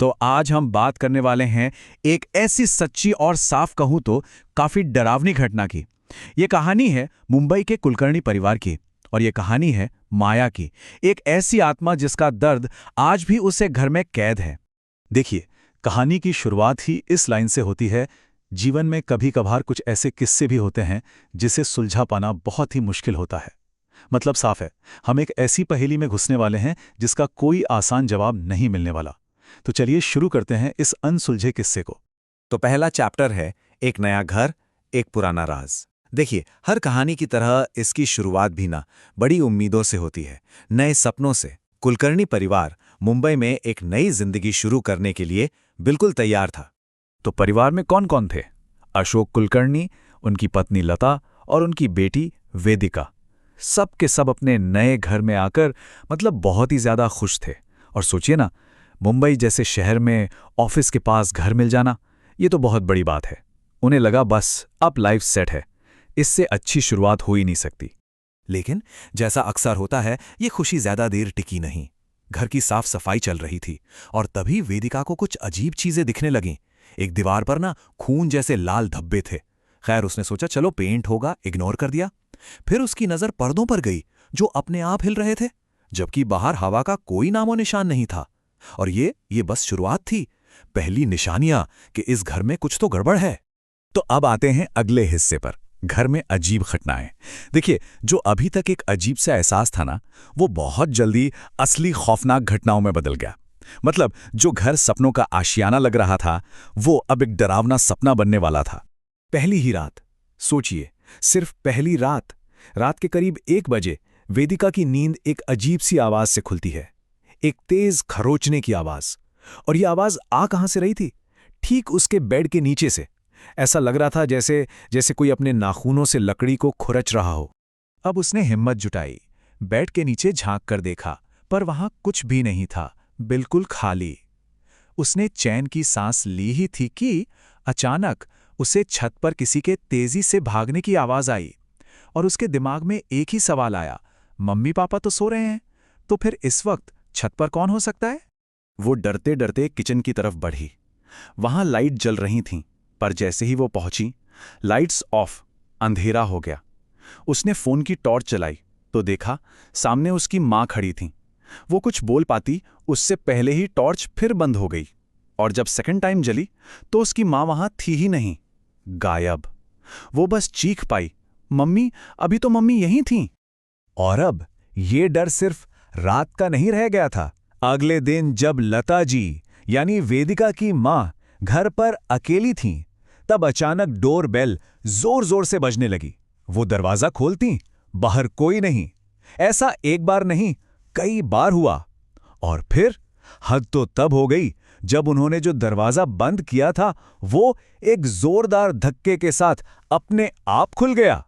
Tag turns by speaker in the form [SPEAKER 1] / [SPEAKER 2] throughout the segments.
[SPEAKER 1] तो आज हम बात करने वाले हैं एक ऐसी सच्ची और साफ कहूं तो काफी डरावनी घटना की। ये कहानी है मुंबई के कुलकर्णी परिवार की। और ये कहानी है माया की, एक ऐसी आत्मा जिसका दर्द आज भी उसे घर में कैद है।
[SPEAKER 2] देखिए, कहानी की शुरुआत ही इस लाइन से होती है। जीवन में कभी कभार कुछ ऐसे किस्से भी होते हैं जिसे सुलझा पाना बहुत ही मुश्किल होता है। मतलब साफ है, हम एक ऐसी पहेली में घुसने वाले हैं जिसका कोई आसान जवाब नहीं मिलने वाला। तो चलिए शुरू करते हैं इस अनसुलझे किस्से को।
[SPEAKER 3] तो पहला चैप्टर है एक नया घर, एक पुराना राज। देखिए, हर कहानी की तरह इसकी शुरुआत भी ना बड़ी उम्मीदों से होती है, नए सपनों से। कुलकर्णी परिवार मुंबई में एक नई जिंदगी शुरू करने के लिए बिल्कुल तैयार था।
[SPEAKER 2] तो परिवार में कौन कौन थे? अशोक कुलकर्णी, उनकी पत्नी लता और उनकी बेटी वेदिका। सब के सब अपने नए घर में आकर मतलब बहुत ही ज्यादा खुश थे। और सोचिए ना, मुंबई जैसे शहर में ऑफिस के पास घर मिल जाना, ये तो बहुत बड़ी बात है। उन्हें लगा बस अब लाइफ सेट है, इससे अच्छी शुरुआत हो ही नहीं सकती।
[SPEAKER 3] लेकिन जैसा अक्सर होता है, ये खुशी ज्यादा देर टिकी नहीं। घर की साफ सफाई चल रही थी और तभी वेदिका को कुछ अजीब चीजें दिखने लगीं। एक दीवार पर ना खून जैसे लाल धब्बे थे। खैर, उसने सोचा चलो पेंट होगा, इग्नोर कर दिया। फिर उसकी नजर पर्दों पर गई जो अपने आप हिल रहे थे, जबकि बाहर हवा का कोई नामो निशान नहीं था। और ये बस शुरुआत थी, पहली निशानियां कि इस घर में कुछ तो गड़बड़ है।
[SPEAKER 2] तो अब आते हैं अगले हिस्से पर, घर में अजीब घटनाएं। देखिए, जो अभी तक एक अजीब सा एहसास था ना, वो बहुत जल्दी असली खौफनाक घटनाओं में बदल गया। मतलब जो घर सपनों का आशियाना लग रहा था, वो अब एक डरावना सपना बनने वाला था।
[SPEAKER 3] पहली ही रात, सोचिए, सिर्फ पहली रात। रात के करीब 1 बजे वेदिका की नींद एक अजीब सी आवाज से खुलती है, एक तेज खरोचने की आवाज। और यह आवाज आ कहां से रही थी? ठीक उसके बेड के नीचे से। ऐसा लग रहा था जैसे जैसे कोई अपने नाखूनों से लकड़ी को खुरच रहा हो।
[SPEAKER 2] अब उसने हिम्मत जुटाई, बेड के नीचे झांक कर देखा, पर वहां कुछ भी नहीं था, बिल्कुल खाली। उसने चैन की सांस ली ही थी कि अचानक उसे छत पर किसी के तेजी से भागने की आवाज आई। और उसके दिमाग में एक ही सवाल आया, मम्मी पापा तो सो रहे हैं, तो फिर इस वक्त छत पर कौन हो सकता है?
[SPEAKER 3] वो डरते डरते किचन की तरफ बढ़ी। वहां लाइट जल रही थीं, पर जैसे ही वो पहुंची, लाइट्स ऑफ, अंधेरा हो गया। उसने फोन की टॉर्च चलाई तो देखा सामने उसकी मां खड़ी थी। वो कुछ बोल पाती उससे पहले ही टॉर्च फिर बंद हो गई। और जब सेकंड टाइम जली तो उसकी मां वहां थी ही नहीं, गायब। वो बस चीख पाई, मम्मी, अभी तो मम्मी यहीं थीं।
[SPEAKER 2] और अब ये डर सिर्फ रात का नहीं रह गया था। अगले दिन जब लता जी यानी वेदिका की मां घर पर अकेली थीं, तब अचानक डोर बेल जोर जोर से बजने लगी। वो दरवाजा खोलती, बाहर कोई नहीं। ऐसा एक बार नहीं, कई बार हुआ। और फिर हद तो तब हो गई जब उन्होंने जो दरवाजा बंद किया था, वो एक जोरदार धक्के के साथ अपने आप खुल गया।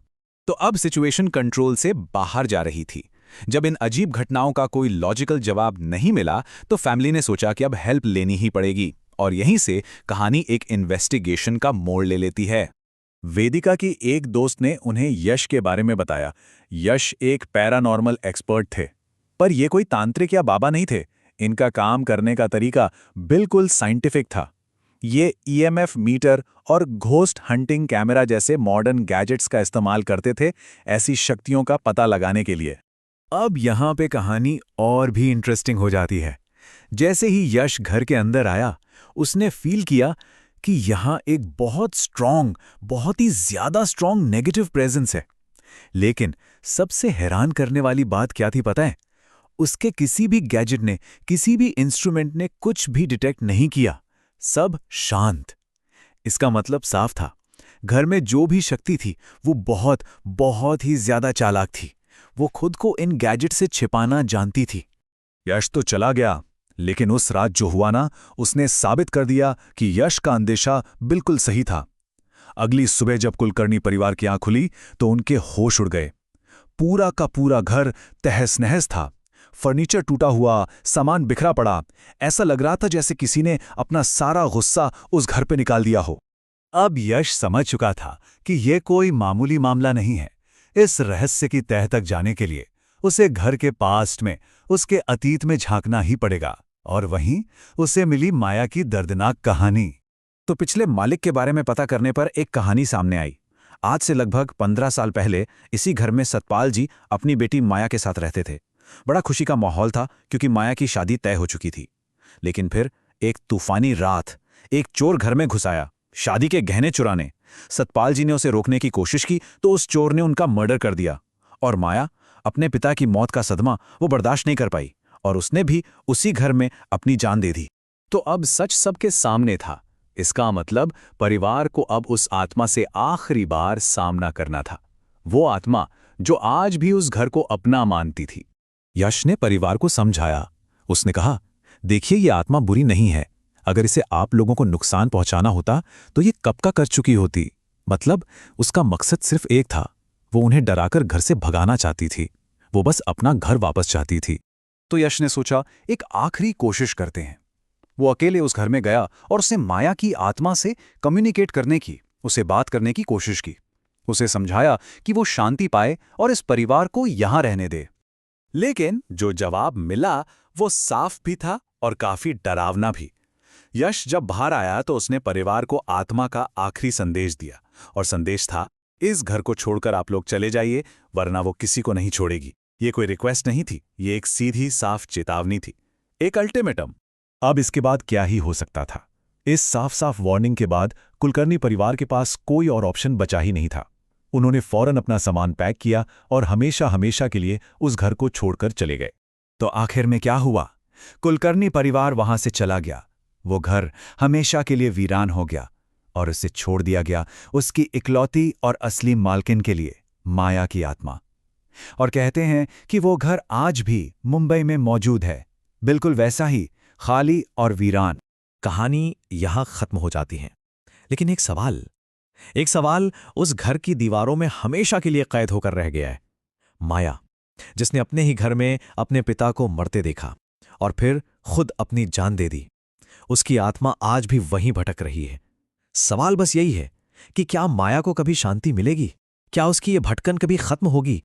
[SPEAKER 3] तो अब सिचुएशन कंट्रोल से बाहर जा रही थी। जब इन अजीब घटनाओं का कोई लॉजिकल जवाब नहीं मिला, तो फैमिली ने सोचा कि अब हेल्प लेनी ही पड़ेगी। और यहीं से कहानी एक इन्वेस्टिगेशन का मोड़ ले लेती है।
[SPEAKER 2] वेदिका की एक दोस्त ने उन्हें यश के बारे में बताया। यश एक पैरानॉर्मल एक्सपर्ट थे, पर ये कोई तांत्रिक या बाबा नहीं थे। इनका काम करने का तरीका बिल्कुल साइंटिफिक था। ये ईएमएफ मीटर और घोस्ट हंटिंग कैमरा जैसे मॉडर्न गैजेट्स का इस्तेमाल करते थे, ऐसी शक्तियों का पता लगाने के लिए। अब यहां पे कहानी और भी इंटरेस्टिंग हो जाती है। जैसे ही यश घर के अंदर आया, उसने फील किया कि यहां एक बहुत ही ज्यादा स्ट्रॉन्ग नेगेटिव प्रेजेंस है। लेकिन सबसे हैरान करने वाली बात क्या थी पता है? उसके किसी भी गैजेट ने, किसी भी इंस्ट्रूमेंट ने कुछ भी डिटेक्ट नहीं किया। सब शांत। इसका मतलब साफ था, घर में जो भी शक्ति थी वो बहुत ही ज्यादा चालाक थी। वो खुद को इन गैजेट से छिपाना जानती थी। यश तो चला गया, लेकिन उस रात जो हुआ ना, उसने साबित कर दिया कि यश का अंदेशा बिल्कुल सही था। अगली सुबह जब कुलकर्णी परिवार की आंख खुली तो उनके होश उड़ गए। पूरा का पूरा घर तहस नहस था। फर्नीचर टूटा हुआ, सामान बिखरा पड़ा। ऐसा लग रहा था जैसे किसी ने अपना सारा गुस्सा उस घर पे निकाल दिया हो। अब यश समझ चुका था कि यह कोई मामूली मामला नहीं है। इस रहस्य की तह तक जाने के लिए उसे घर के पास्ट में, उसके अतीत में झांकना ही पड़ेगा। और वहीं उसे मिली माया की दर्दनाक कहानी। तो पिछले मालिक के बारे में पता करने पर एक कहानी सामने आई। आज से लगभग 15 साल पहले इसी घर में सतपाल जी अपनी बेटी माया के साथ रहते थे। बड़ा खुशी का माहौल था क्योंकि माया की शादी तय हो चुकी थी। लेकिन फिर एक तूफानी रात एक चोर घर में घुस आया, शादी के गहने चुराने। सतपाल जी ने उसे रोकने की कोशिश की तो उस चोर ने उनका मर्डर कर दिया और माया अपने पिता की मौत का सदमा वो बर्दाश्त नहीं कर पाई और उसने भी उसी घर में अपनी जान दे दी।
[SPEAKER 1] तो अब सच सबके सामने था। इसका मतलब परिवार को अब उस आत्मा से आखिरी बार सामना करना था, वो आत्मा जो आज भी उस घर को अपना मानती थी।
[SPEAKER 2] यश ने परिवार को समझाया। उसने कहा, देखिए ये आत्मा बुरी नहीं है। अगर इसे आप लोगों को नुकसान पहुंचाना होता तो ये कब का कर चुकी होती। मतलब उसका मकसद सिर्फ एक था, वो उन्हें डराकर घर से भगाना चाहती थी। वो बस अपना घर वापस चाहती थी।
[SPEAKER 1] तो यश ने सोचा, एक आखिरी कोशिश करते हैं। वो अकेले उस घर में गया और उसने माया की आत्मा से कम्युनिकेट करने की, उसे बात करने की कोशिश की। उसे समझाया कि वो शांति पाए और इस परिवार को यहां रहने दे।
[SPEAKER 2] लेकिन जो जवाब मिला वो साफ भी था और काफी डरावना भी। यश जब बाहर आया तो उसने परिवार को आत्मा का आखिरी संदेश दिया और संदेश था, इस घर को छोड़कर आप लोग चले जाइए वरना वो किसी को नहीं छोड़ेगी। ये कोई रिक्वेस्ट नहीं थी, ये एक सीधी साफ चेतावनी थी, एक अल्टीमेटम। अब इसके बाद क्या ही हो सकता था। इस साफ साफ वार्निंग के बाद कुलकर्णी परिवार के पास कोई और ऑप्शन बचा ही नहीं था। उन्होंने फौरन अपना सामान पैक किया और हमेशा हमेशा के लिए उस घर को छोड़कर चले गए।
[SPEAKER 3] तो आखिर में क्या हुआ? कुलकर्णी परिवार वहां से चला गया। वो घर हमेशा के लिए वीरान हो गया और उसे छोड़ दिया गया उसकी इकलौती और असली मालकिन के लिए, माया की आत्मा। और कहते हैं कि वो घर आज भी मुंबई में मौजूद है, बिल्कुल वैसा ही, खाली और वीरान। कहानी यहां खत्म हो जाती है, लेकिन एक सवाल उस घर की दीवारों में हमेशा के लिए कैद होकर रह गया है। माया, जिसने अपने ही घर में अपने पिता को मरते देखा और फिर खुद अपनी जान दे दी, उसकी आत्मा आज भी वहीं भटक रही है। सवाल बस यही है कि क्या माया को कभी शांति मिलेगी? क्या उसकी ये भटकन कभी खत्म होगी?